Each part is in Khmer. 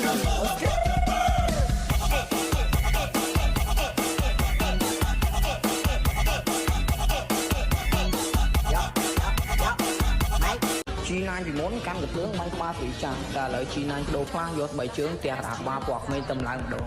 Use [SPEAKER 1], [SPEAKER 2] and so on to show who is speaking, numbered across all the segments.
[SPEAKER 1] G9 ពីមុនកាន់កភ្លើងបានក្បាលពីចាស់តែឥឡូវ G9 បដូរខ្លាំងយក3ជើងផ្ទះអាបាពណ៌ក្មេងតម្លើងម្ដង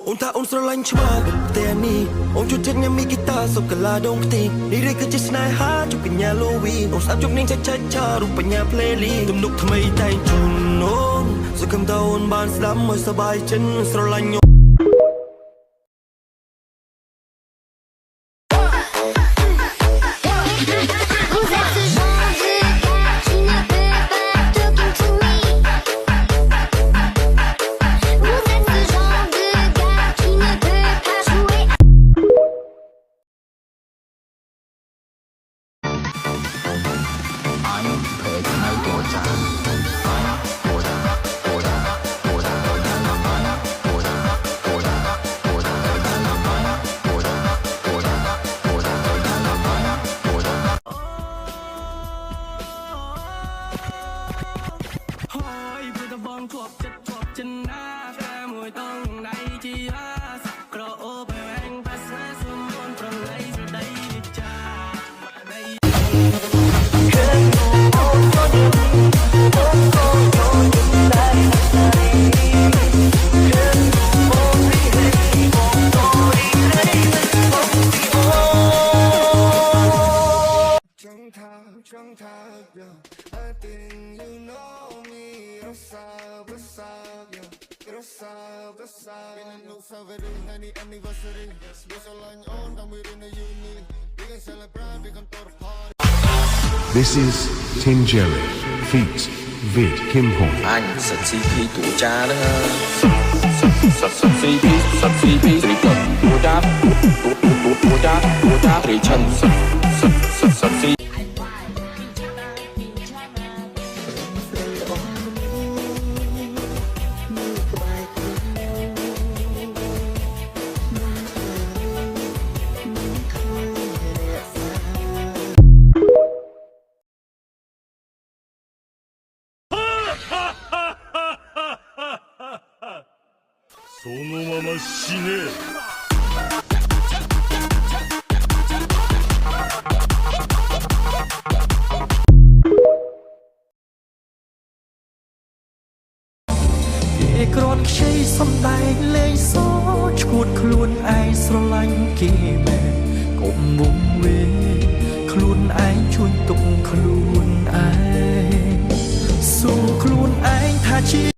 [SPEAKER 2] អូនថាអូនស្រឡាញ់ឆ្មាតែនេះអូនជួយចិត្តញ៉ាំមីហ្គីតាសុកកាឡាដងខ្ទីនេះឬគឺជាស្នេហាជុកកញ្ញាលូវីអូនស្ដាប់ជុកនាងឆាច់ឆារូបបញ្ញាផ្លេលីទំនុកថ្មីតែងជូនអូនសង្ឃឹមថាអូនបានស្ដាប់ឲ្យសប្បាយចិត្តស្រឡាញ់
[SPEAKER 3] This is Tim Jerry feat. Vid Kim Hong.
[SPEAKER 4] Anh sật CP tủ cha đó. Sật CP thì cần tủ cha thì chân sật CP.
[SPEAKER 2] Hãy subscribe cho kênh Ghiền Mì Gõ để không bỏ lỡ những video hấp dẫn